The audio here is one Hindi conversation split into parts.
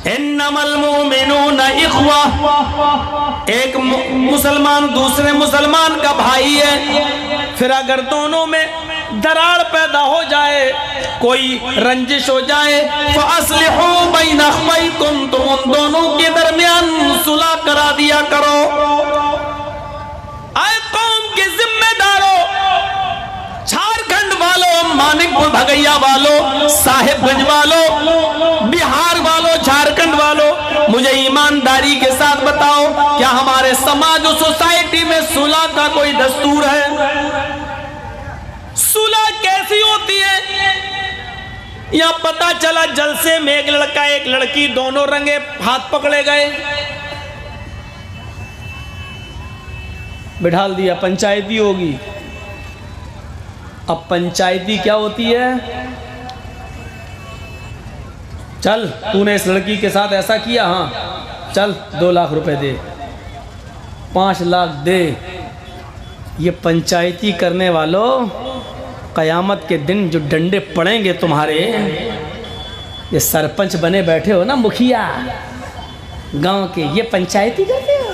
इन्नमल मुमिनूना इख्वा, एक मुसलमान दूसरे मुसलमान का भाई है। फिर अगर दोनों में दरार पैदा हो जाए, कोई रंजिश हो जाए, फअस्लिहू बैना अख्वैकुम, तो उन दोनों के दरमियान सुलह करा दिया करो। आए कौम के जिम्मेदारों, झारखंड वालों, मानिकपुर भगैया वालों, साहिबगंज वालों, बिहार वालों, झारखंड वालों, मुझे ईमानदारी के साथ बताओ, क्या हमारे समाज और सोसाइटी में सुलह का कोई दस्तूर है? सुलह कैसी होती है? या पता चला जलसे में एक लड़का एक लड़की दोनों रंगे हाथ पकड़े गए, बिठाल दिया, पंचायती होगी। अब पंचायती क्या होती है? चल तूने इस लड़की के साथ ऐसा किया, हाँ चल 2 लाख रुपए दे, 5 लाख दे। ये पंचायती करने वालों, कयामत के दिन जो डंडे पड़ेंगे तुम्हारे, ये सरपंच बने बैठे हो ना, मुखिया गांव के, ये पंचायती करते हो।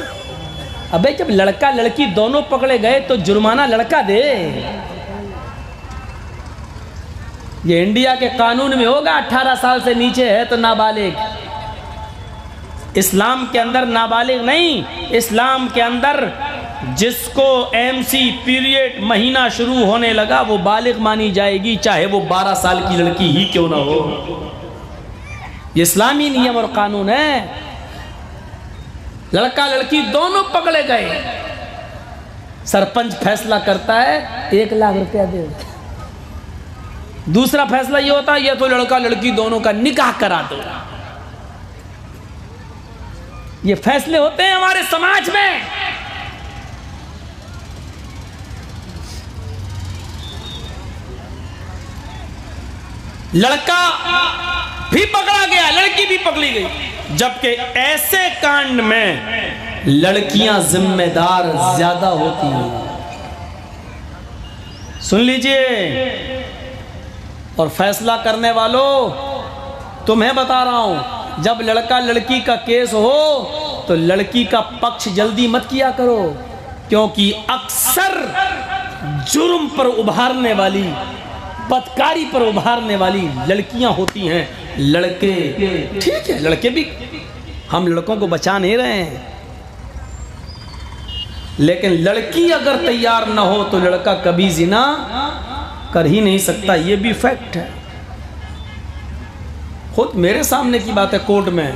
अबे जब लड़का लड़की दोनों पकड़े गए तो जुर्माना लड़का दे। ये इंडिया के कानून में होगा, 18 साल से नीचे है तो नाबालिग। इस्लाम के अंदर नाबालिग नहीं, इस्लाम के अंदर जिसको एमसी पीरियड महीना शुरू होने लगा वो बालिग मानी जाएगी, चाहे वो 12 साल की लड़की ही क्यों ना हो। ये इस्लामी नियम और कानून है। लड़का लड़की दोनों पकड़े गए, सरपंच फैसला करता है 1 लाख रुपया दे। दूसरा फैसला ये होता है, ये तो लड़का लड़की दोनों का निकाह करा दो। ये फैसले होते हैं हमारे समाज में। लड़का भी पकड़ा गया, लड़की भी पकड़ी गई, जबकि ऐसे कांड में लड़कियां जिम्मेदार ज्यादा होती हैं। सुन लीजिए, और फैसला करने वालों, तुम्हें बता रहा हूं, जब लड़का लड़की का केस हो तो लड़की का पक्ष जल्दी मत किया करो, क्योंकि अक्सर जुर्म पर उभारने वाली, बदकारी पर उभारने वाली लड़कियां होती हैं। लड़के ठीक है, लड़के भी, हम लड़कों को बचा नहीं रहे हैं, लेकिन लड़की अगर तैयार ना हो तो लड़का कभी जिना कर ही नहीं सकता। ये भी फैक्ट है, खुद मेरे सामने की बात है। कोर्ट में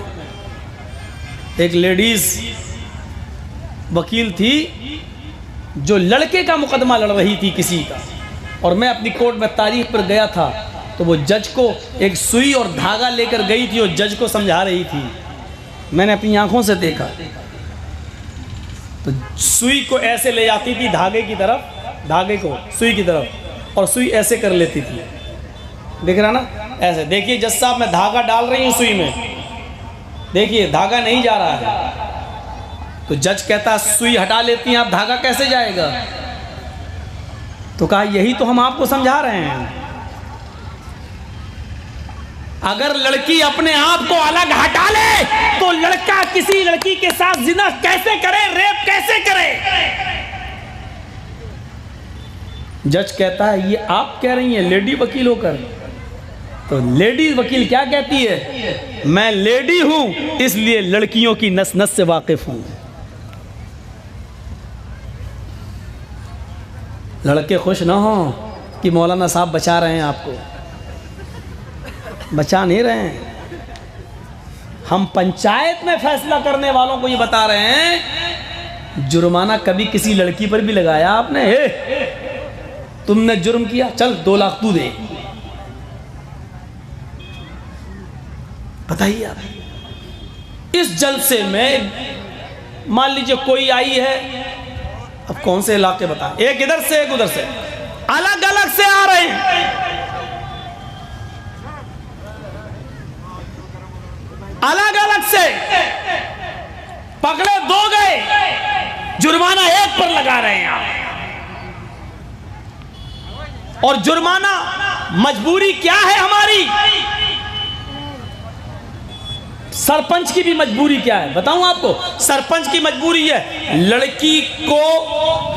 एक लेडीज वकील थी जो लड़के का मुकदमा लड़ रही थी किसी का, और मैं अपनी कोर्ट में तारीख पर गया था, तो वो जज को एक सुई और धागा लेकर गई थी और जज को समझा रही थी। मैंने अपनी आंखों से देखा, तो सुई को ऐसे ले जाती थी धागे की तरफ, धागे को सुई की तरफ, और सुई ऐसे कर लेती थी। देख रहा ना, ऐसे देखिए जज साहब, मैं धागा डाल रही हूँ सुई में, देखिए धागा नहीं जा रहा है। तो जज कहता सुई हटा लेती हैं आप, धागा कैसे जाएगा? तो कहा यही तो हम आपको समझा रहे हैं। अगर लड़की अपने आप को अलग हटा ले तो लड़का किसी लड़की के साथ जिना कैसे करे, रेप कैसे करे? जज कहता है ये आप कह रही हैं लेडी वकील होकर? तो लेडी वकील क्या कहती है? मैं लेडी हूं इसलिए लड़कियों की नस नस से वाकिफ हूं। लड़के खुश ना हो कि मौलाना साहब बचा रहे हैं आपको, बचा नहीं रहे हैं। हम पंचायत में फैसला करने वालों को ये बता रहे हैं, जुर्माना कभी किसी लड़की पर भी लगाया आपने? तुमने जुर्म किया, चल 2 लाख तू दे। बताइए आप, इस जलसे में मान लीजिए कोई आई है, अब कौन से इलाके बता, एक इधर से एक उधर से, अलग अलग से आ रहे हैं, अलग अलग से पकड़े 2 गए, जुर्माना 1 पर लगा रहे हैं आप। और जुर्माना मजबूरी क्या है हमारी? सरपंच की भी मजबूरी क्या है बताऊं आपको? सरपंच की मजबूरी है, लड़की को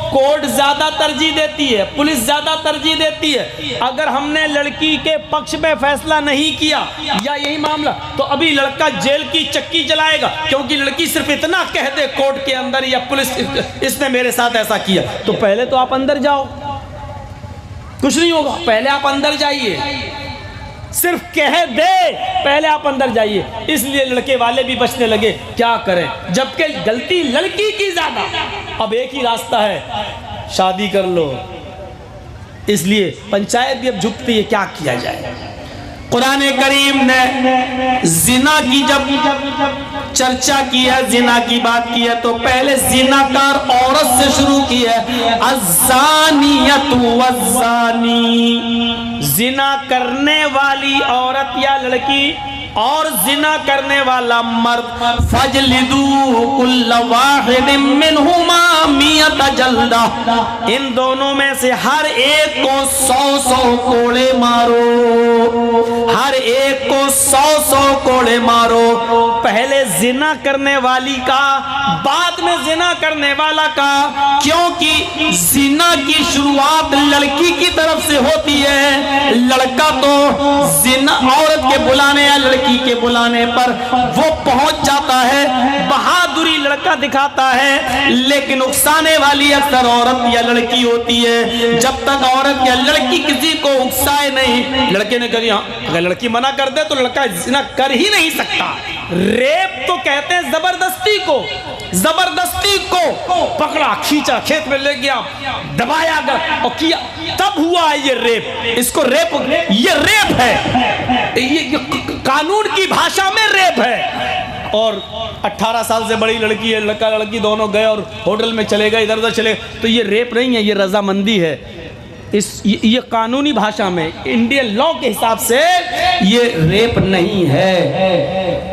कोर्ट ज्यादा तरजीह देती है, पुलिस ज्यादा तरजीह देती है। अगर हमने लड़की के पक्ष में फैसला नहीं किया या यही मामला, तो अभी लड़का जेल की चक्की चलाएगा, क्योंकि लड़की सिर्फ इतना कह दे कोर्ट के अंदर या पुलिस इसने मेरे साथ ऐसा किया। तो पहले तो आप अंदर जाओ, कुछ नहीं होगा, पहले आप अंदर जाइए, सिर्फ कह दे पहले आप अंदर जाइए। इसलिए लड़के वाले भी बचने लगे, क्या करें, जबकि गलती लड़की की ज्यादा। अब एक ही रास्ता है, शादी कर लो। इसलिए पंचायत भी अब झुकती है, क्या किया जाए। कुरान करीम ने जिना की जब चर्चा की है, जिना की बात की है, तो पहले जिनाकार औरत से शुरू की है, अज़्ज़ानियतु वज़्ज़ानी, जिना करने वाली औरत या लड़की और जिना करने वाला मर्द, फजलिदू कुल्ल वाहिदिन मिनहुमा मियत जल्दा, इन दोनों में से हर एक को 100-100 कोड़े मारो, हर एक को 100-100 कोड़े मारो। पहले जिना करने वाली का, बाद में जिना करने वाला का, क्योंकि जिना की शुरुआत लड़की की तरफ से होती है। लड़का तो जिना औरत के बुलाने या लड़की के बुलाने पर वो पहुंच जाता है, बहादुरी लड़का दिखाता है, लेकिन उकसाने वाली अक्सर औरत या लड़की होती है। जब तक औरत या लड़की किसी को उकसाए नहीं, लड़के ने कही, अगर लड़की मना कर दे तो लड़का जिना कर ही नहीं सकता। रेप तो कहते हैं जबरदस्ती को, जबरदस्ती को पकड़ा, खींचा, खेत में ले गया, दबाया और किया, तब हुआ है ये रेप। इसको रेप, ये रेप है, ये कानून की भाषा में रेप है। और 18 साल से बड़ी लड़की है, लड़का लड़की दोनों गए और होटल में चले गए, इधर उधर चले, तो ये रेप नहीं है, ये रजामंदी है। ये कानूनी भाषा में, इंडियन लॉ के हिसाब से ये रेप नहीं है,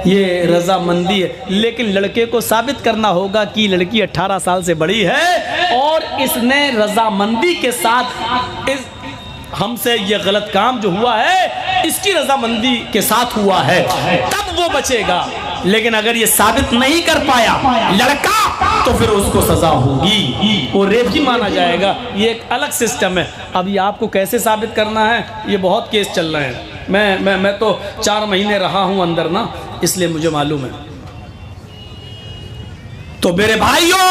ये रजामंदी है। लेकिन लड़के को साबित करना होगा कि लड़की 18 साल से बड़ी है और इसने रजामंदी के साथ हमसे ये गलत काम जो हुआ है इसकी रजामंदी के साथ हुआ है, तब वो बचेगा। लेकिन अगर ये साबित नहीं कर पाया लड़का, तो फिर उसको सजा होगी, वो रेप ही माना जाएगा। ये एक अलग सिस्टम है। अब ये आपको कैसे साबित करना है, ये बहुत केस चल रहे हैं। मैं तो 4 महीने रहा हूं अंदर ना, इसलिए मुझे मालूम है। तो मेरे भाइयों,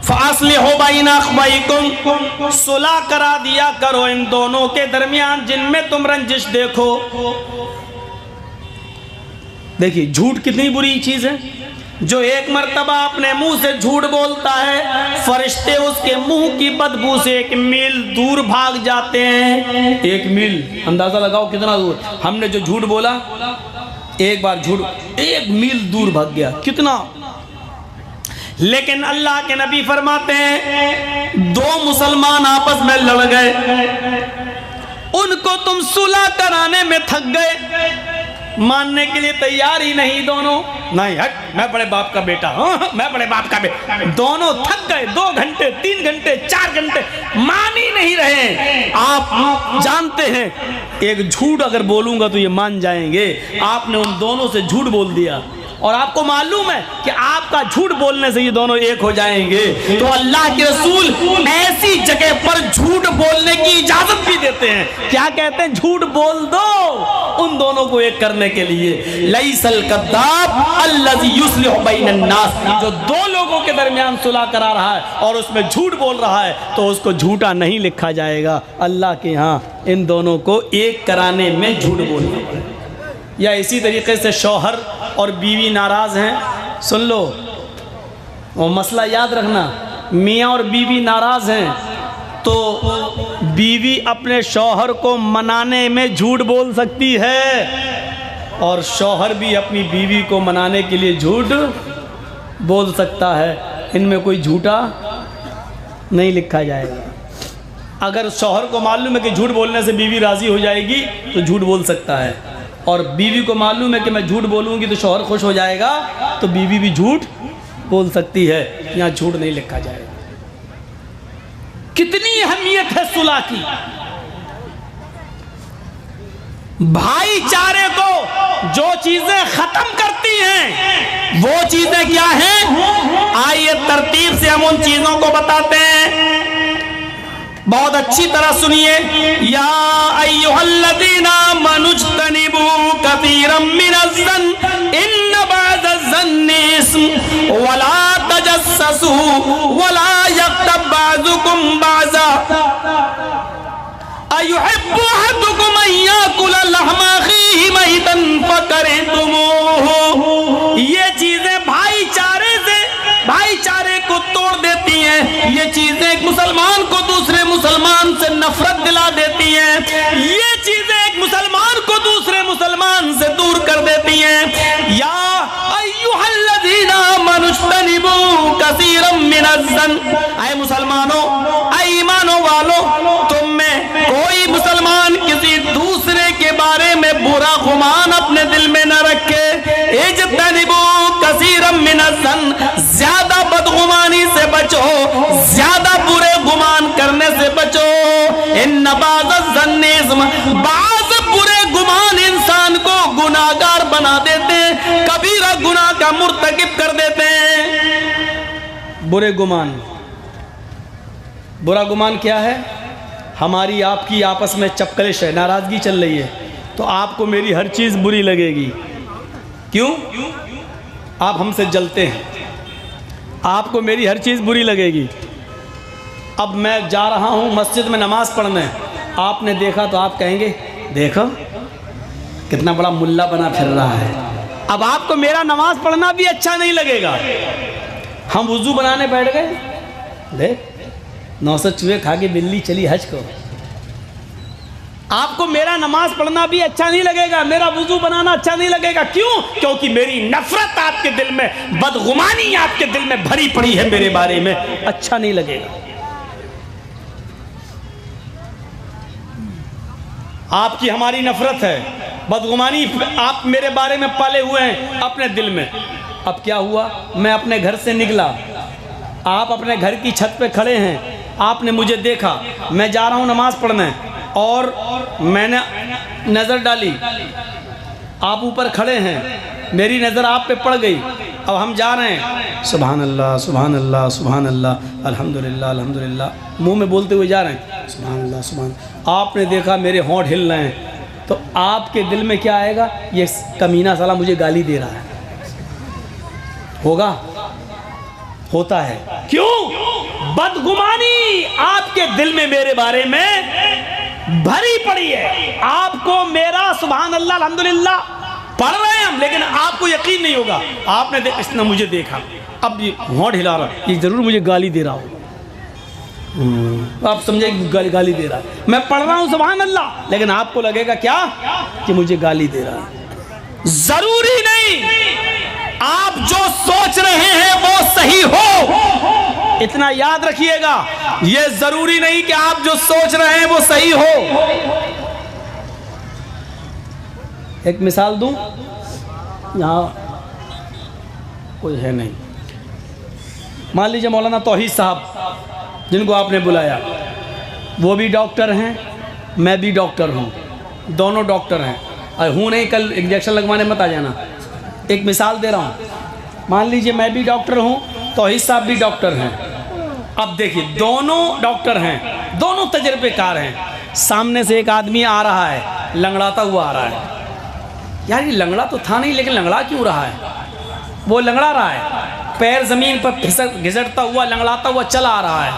फासलिहु बैना अख्वैकुम, सुलह करा दिया करो इन दोनों के दरमियान जिनमें तुम रंजिश देखो। देखिए, झूठ कितनी बुरी चीज है। जो एक मर्तबा अपने मुंह से झूठ बोलता है, फरिश्ते उसके मुंह की बदबू से 1 मील दूर भाग जाते हैं। 1 मील, अंदाजा लगाओ कितना दूर। हमने जो झूठ बोला, एक बार झूठ 1 मील दूर भाग गया, कितना। लेकिन अल्लाह के नबी फरमाते हैं, 2 मुसलमान आपस में लड़ गए, उनको तुम सुलह कराने में थक गए, मानने के लिए तैयार ही नहीं दोनों। नहीं, हट, मैं बड़े बाप का बेटा, हाँ, मैं बड़े बाप का बेटा। दोनों थक गए, 2 घंटे 3 घंटे 4 घंटे मान ही नहीं रहे। आप जानते हैं, एक झूठ अगर बोलूंगा तो ये मान जाएंगे। आपने उन दोनों से झूठ बोल दिया और आपको मालूम है कि आपका झूठ बोलने से ये दोनों एक हो जाएंगे। तो अल्लाह के रसूल ऐसी जगह पर झूठ बोलने की इजाजत भी देते हैं। क्या कहते हैं? झूठ बोल दो उन दोनों को एक करने के लिए। लैसल कद्दाब अल्लज़ी युस्लिहु बैनन नास, जो 2 लोगों के दरमियान सुलह करा रहा है और उसमें झूठ बोल रहा है, तो उसको झूठा नहीं लिखा जाएगा अल्लाह के यहाँ। इन दोनों को एक कराने में झूठ बोलना पड़ेगा। या इसी तरीके से शौहर और बीवी नाराज़ हैं, सुन लो वो मसला याद रखना, मियाँ और बीवी नाराज़ हैं तो बीवी अपने शौहर को मनाने में झूठ बोल सकती है और शौहर भी अपनी बीवी को मनाने के लिए झूठ बोल सकता है। इनमें कोई झूठा नहीं लिखा जाएगा। अगर शौहर को मालूम है कि झूठ बोलने से बीवी राज़ी हो जाएगी तो झूठ बोल सकता है, और बीवी को मालूम है कि मैं झूठ बोलूँगी तो शौहर खुश हो जाएगा, तो बीवी भी झूठ बोल सकती है। यहाँ झूठ नहीं लिखा जाएगा। कितनी अहमियत है सुलह की। भाईचारे को जो चीजें खत्म करती हैं वो चीजें क्या हैं? आइए तरतीब से हम उन चीजों को बताते हैं, बहुत अच्छी तरह सुनिए। या अय्युहल्लज़ीना मनुज्तनिबू कसीरम मिनज़्ज़न्न इन्न बअज़-ज़न्नि इस्म वला तजस्ससू वला यग़्तब बअज़ुकुम बअज़ा अयुहिब्बु अहदुकुम अन याकुला लहमा अख़ीहि मैतन फकरिहतुमूहु। ये चीजें भाईचारे को तोड़ देती हैं। ये चीजें एक मुसलमान को दूसरे मुसलमान से नफरत दिला देती हैं। ये चीजें एक मुसलमान को दूसरे मुसलमान से दूर कर देती हैं। या अय्युहल्लज़ीना मनुज्तनिबू कसीरम मिनज़्ज़न्न, ऐ मुसलमानों, ऐ ईमानों वालों, तुम में कोई मुसलमान किसी दूसरे के बारे में बुरा गुमान अपने दिल में न रखे। इज्तनिबू कसीरम मिनज़्ज़न्न, ज्यादा बदगुमानी से बचो, ज्यादा बुरे गुमान करने से बचो। इन्न बअज़-ज़न्नि इस्म, बाज़ बुरे गुमान इंसान को गुनाहगार बना देते हैं, कबीरा गुनाह का मुर्तकिब कर देते हैं। बुरे गुमान, बुरा गुमान क्या है? हमारी आपकी आपस में चपकलिश है, नाराजगी चल रही है, तो आपको मेरी हर चीज़ बुरी लगेगी। क्यों? आप हमसे जलते हैं, आपको मेरी हर चीज़ बुरी लगेगी। अब मैं जा रहा हूँ मस्जिद में नमाज़ पढ़ने, आपने देखा तो आप कहेंगे देखो कितना बड़ा मुल्ला बना फिर रहा है। अब आपको मेरा नमाज़ पढ़ना भी अच्छा नहीं लगेगा। हम वुज़ू बनाने बैठ गए, देख 900 चूहे खा के बिल्ली चली हज को। आपको मेरा नमाज पढ़ना भी अच्छा नहीं लगेगा, मेरा वुज़ू बनाना अच्छा नहीं लगेगा। क्यों? क्योंकि मेरी नफरत आपके दिल में, बदगुमानी आपके दिल में भरी पड़ी है मेरे बारे में, अच्छा नहीं लगेगा। आपकी हमारी नफरत है, बदगुमानी आप मेरे बारे में पाले हुए हैं अपने दिल में। अब क्या हुआ? मैं अपने घर से निकला, आप अपने घर की छत पे खड़े हैं, आपने मुझे देखा, मैं जा रहा हूँ नमाज पढ़ने, और मैंने नज़र डाली, आप ऊपर खड़े हैं, मेरी नज़र आप पे पड़ गई। अब हम जा रहे हैं, सुभान अल्लाह सुभान अल्लाह सुभान अल्लाह अल्हम्दुलिल्लाह अल्हम्दुलिल्लाह, मुंह में बोलते हुए जा रहे हैं सुभान अल्लाह सुभान। आपने देखा मेरे होंठ हिल रहे हैं, तो आपके दिल में क्या आएगा? ये कमीना साला मुझे गाली दे रहा है। होगा? होता है। क्यों? बदगुमानी आपके दिल में मेरे बारे में भरी पड़ी है। आपको मेरा सुभान अल्लाह अल्हम्दुलिल्लाह पढ़ रहे हैं हम, लेकिन आपको यकीन नहीं होगा, आपने इसने मुझे देखा, अब ये होंठ हिला रहा है, ये जरूर मुझे गाली दे रहा होगा। आप समझे गाली दे रहा है। मैं पढ़ रहा हूँ सुभान अल्लाह, लेकिन आपको लगेगा क्या कि मुझे गाली दे रहा है। जरूरी नहीं आप जो सोच रहे हैं वो सही हो, इतना याद रखिएगा। ये जरूरी नहीं कि आप जो सोच रहे हैं वो सही हो। एक मिसाल दूं, यहाँ कोई है नहीं, मान लीजिए मौलाना तौहीद साहब जिनको आपने बुलाया, वो भी डॉक्टर हैं, मैं भी डॉक्टर हूँ, दोनों डॉक्टर हैं। और हूँ नहीं, कल इंजेक्शन लगवाने मत आ जाना। एक मिसाल दे रहा हूँ, मान लीजिए मैं भी डॉक्टर हूँ, तौहीद साहब भी डॉक्टर हैं। अब देखिए दोनों डॉक्टर हैं, दोनों तजर्बेकार हैं। सामने से एक आदमी आ रहा है, लंगड़ाता हुआ आ रहा है। यार ये लंगड़ा तो था नहीं, लेकिन लंगड़ा क्यों रहा है? वो लंगड़ा रहा है, पैर ज़मीन पर घिसटता हुआ, लंगड़ाता हुआ चला आ रहा है।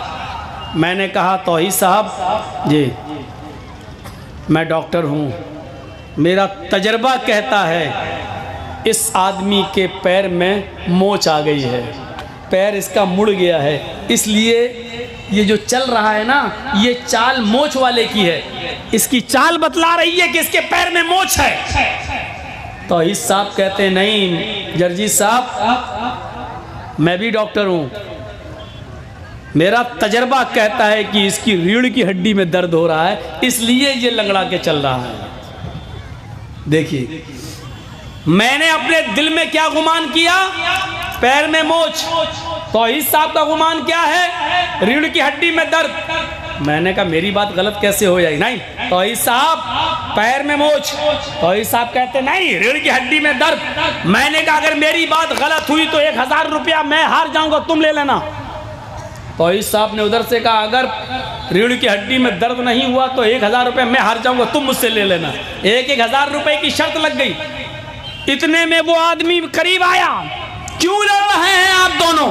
मैंने कहा तौहीद साहब जी, मैं डॉक्टर हूँ, मेरा तजर्बा कहता है इस आदमी के पैर में मोच आ गई है, पैर इसका मुड़ गया है, इसलिए ये जो चल रहा है ना, ये चाल मोच वाले की है। इसकी चाल बतला रही है कि इसके पैर में मोच है। तो इस साहब कहते हैं नहीं जर्जीत साहब, मैं भी डॉक्टर हूँ, मेरा तजर्बा कहता है कि इसकी रीढ़ की हड्डी में दर्द हो रहा है, इसलिए ये लंगड़ा के चल रहा है। देखिए मैंने अपने दिल में क्या गुमान किया? पैर में मोच। तौहीद साहब का गुमान क्या है? रीढ़ की हड्डी में दर्द। मैंने कहा मेरी बात गलत कैसे हो जाएगी? नहीं तौहीद साहब पैर में मोच। तौहीद साहब कहते नहीं रीढ़ की हड्डी में दर्द। मैंने कहा अगर मेरी बात गलत हुई तो 1000 रुपया मैं हार जाऊंगा, तुम ले लेना। तौहीद साहब ने उधर से कहा अगर रीढ़ की हड्डी में दर्द नहीं हुआ तो 1000 रुपये मैं हार जाऊंगा, तुम मुझसे ले लेना। 1000 रुपये की शर्त लग गई। इतने में वो आदमी करीब आया, क्यों लड़ रहे हैं आप दोनों?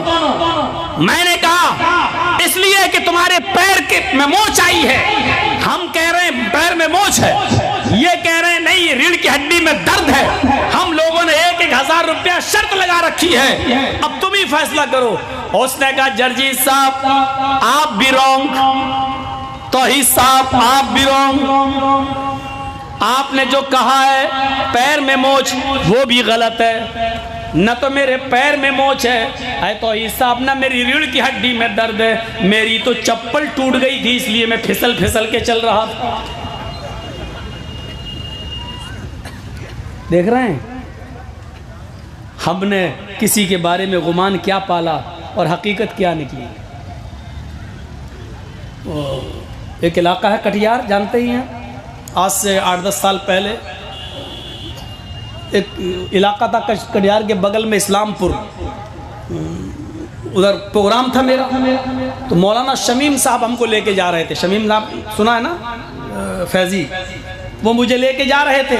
मैंने कहा इसलिए कि तुम्हारे पैर के में मोच आई है। हम कह रहे हैं पैर में मोच है, ये कह रहे हैं नहीं रीढ़ की हड्डी में दर्द है। हम लोगों ने 1000 रुपया शर्त लगा रखी है, अब तुम ही फैसला करो। उसने कहा जर्जी साहब आप भी रॉन्ग, तौहीद साहब आप भी रॉन्ग। आपने जो कहा है पैर में मोच वो भी गलत है। न तो मेरे पैर में मोच है तौहीद साहब, ना मेरी रीढ़ की हड्डी में दर्द है। मेरी तो चप्पल टूट गई थी इसलिए मैं फिसल फिसल के चल रहा था। देख रहे हैं हमने किसी के बारे में गुमान क्या पाला और हकीकत क्या निकली। एक इलाका है कटिहार, जानते ही हैं। आज से 8-10 साल पहले एक इलाका था कटिहार के बगल में इस्लामपुर, उधर प्रोग्राम था मेरा। तो मौलाना शमीम साहब हमको लेके जा रहे थे। शमीम साहब सुना है ना, फैजी, वो मुझे लेके जा रहे थे।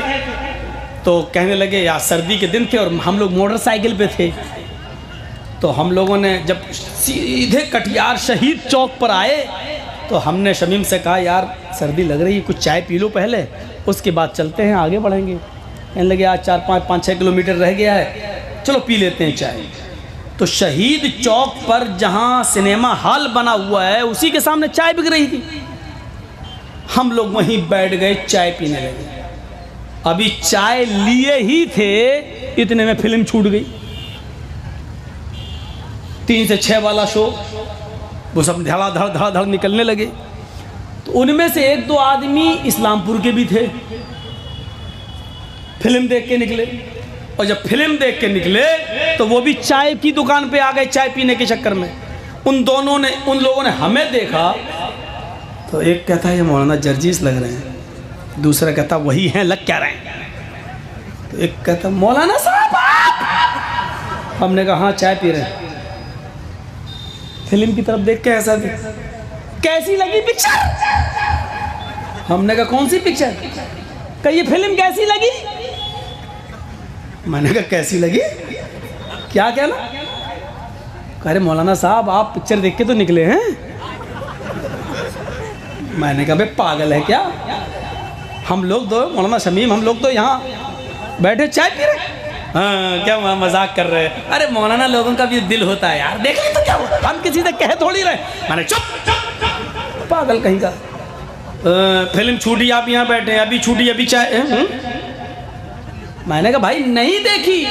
तो कहने लगे यार सर्दी के दिन थे और हम लोग मोटरसाइकिल पे थे। तो हम लोगों ने जब सीधे कटिहार शहीद चौक पर आए तो हमने शमीम से कहा यार सर्दी लग रही है, कुछ चाय पी लो पहले, उसके बाद चलते हैं आगे बढ़ेंगे। कहने लगे आज 4-5-6 किलोमीटर रह गया है, चलो पी लेते हैं चाय। तो शहीद चौक पर जहाँ सिनेमा हॉल बना हुआ है उसी के सामने चाय बिक रही थी। हम लोग वहीं बैठ गए, चाय पीने लगे। अभी चाय लिए ही थे इतने में फिल्म छूट गई। 3 से 6 वाला शो, वो सब धड़ा धड़ धड़ निकलने लगे। तो उनमें से 1-2 आदमी इस्लामपुर के भी थे। फिल्म देख के निकले और जब फिल्म देख के निकले तो वो भी चाय की दुकान पे आ गए चाय पीने के चक्कर में। उन लोगों ने हमें देखा तो एक कहता है ये मौलाना जर्जीस लग रहे हैं, दूसरा कहता वही हैं, लग क्या रहे हैं। तो एक कहता मौलाना साहब आप। हमने कहा हाँ चाय पी रहे हैं। फिल्म की तरफ देख के ऐसा कैसी लगी पिक्चर? हमने कहा कौन सी पिक्चर? कहा ये फिल्म कैसी लगी? मैंने कहा कैसी लगी क्या कहना? कह रहे मौलाना साहब आप पिक्चर देख के तो निकले हैं। मैंने कहा बे पागल है क्या? हम लोग तो मौलाना शमीम हम लोग तो यहाँ बैठे चाय पी रहे। हाँ क्या मजाक कर रहे हैं? अरे मौलाना लोगों का भी दिल होता है यार, देख ले तो क्या हुआ, हम किसी से कह थोड़ी रहे। मैंने चुप पागल कहीं का। फिल्म छूटी आप यहाँ बैठे, अभी छूटी अभी चाय। मैंने कहा भाई नहीं देखी,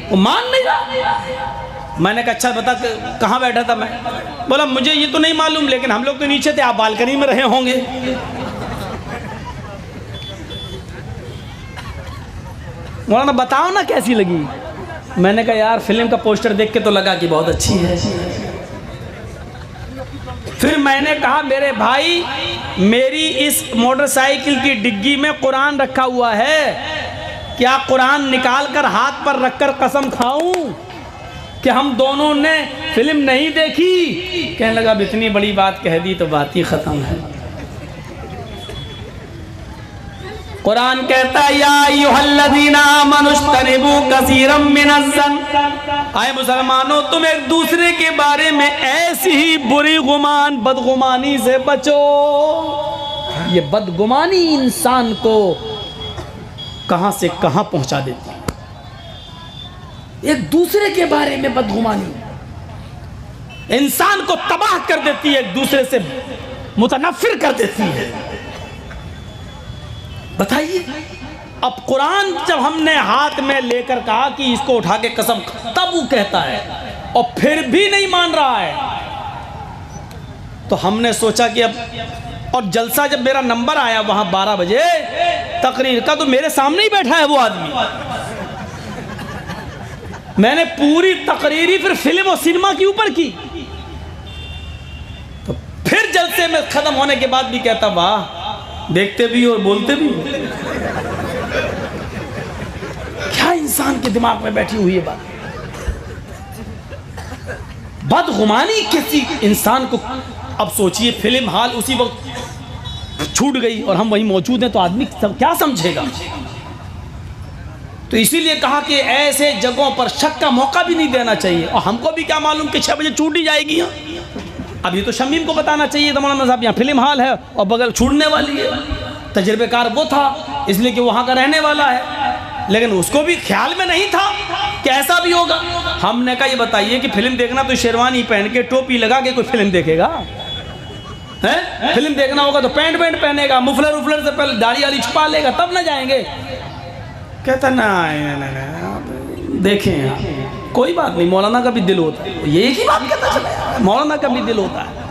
वो मान नहीं रहा। मैंने कहा अच्छा बता कहाँ बैठा था मैं? बोला मुझे ये तो नहीं मालूम, लेकिन हम लोग तो नीचे थे, आप बालकनी में रहे होंगे। मौलाना बताओ ना कैसी लगी? मैंने कहा यार फिल्म का पोस्टर देख के तो लगा कि बहुत अच्छी है। फिर मैंने कहा मेरे भाई मेरी इस मोटरसाइकिल की डिग्गी में कुरान रखा हुआ है, क्या कुरान निकाल कर हाथ पर रखकर कसम खाऊं कि हम दोनों ने फिल्म नहीं देखी? कहने लगा अब इतनी बड़ी बात कह दी तो बात ही खत्म है। कुरान कहता है या अय्युहल्लज़ीना आमनुज्तनिबू कसीरम मिनज़्ज़न, आए मुसलमानों तुम एक दूसरे के बारे में ऐसी ही बुरी गुमान बदगुमानी से बचो। ये बदगुमानी इंसान को कहां से कहां पहुंचा देती है। एक दूसरे के बारे में बदगुमानी इंसान को तबाह कर देती है, एक दूसरे से मुतनफिर कर देती है। बताइए अब कुरान जब हमने हाथ में लेकर कहा कि इसको उठा के कसम, तब वो कहता है और फिर भी नहीं मान रहा है। तो हमने सोचा कि अब, और जलसा जब मेरा नंबर आया वहां 12 बजे तकरीर का, तो मेरे सामने ही बैठा है वो आदमी। मैंने पूरी तकरीरी फिर फिल्म और सिनेमा के ऊपर की। तो फिर जलसे में खत्म होने के बाद भी कहता वाह, देखते भी और बोलते भी। क्या इंसान के दिमाग में बैठी हुई है बात। बदगुमानी किसी इंसान को, अब सोचिए फिल्म हाल उसी वक्त छूट गई और हम वहीं मौजूद हैं तो आदमी क्या समझेगा। तो इसीलिए कहा कि ऐसे जगहों पर शक का मौका भी नहीं देना चाहिए। और हमको भी क्या मालूम कि 6 बजे छूट ही जाएगी। अब ये तो शमीम को बताना चाहिए था मौलाना साहब यहाँ फिल्म हाल है और बगल छूटने वाली है। तजर्बेकार वो था इसलिए कि वहाँ का रहने वाला है, लेकिन उसको भी ख्याल में नहीं था कि ऐसा भी होगा। हमने कहा ये बताइए कि फिल्म देखना तो शेरवानी पहन के टोपी लगा के कोई फिल्म देखेगा है? फिल्म देखना होगा तो पैंट पहनेगा, मुफलर उफलर से पहले दाढ़ी वाली छुपा लेगा तब ना जाएंगे। कहता ना देखें कोई बात नहीं, मौलाना का भी दिल होता है। ये एक ही बात कहता चला, मौलाना का भी दिल होता है।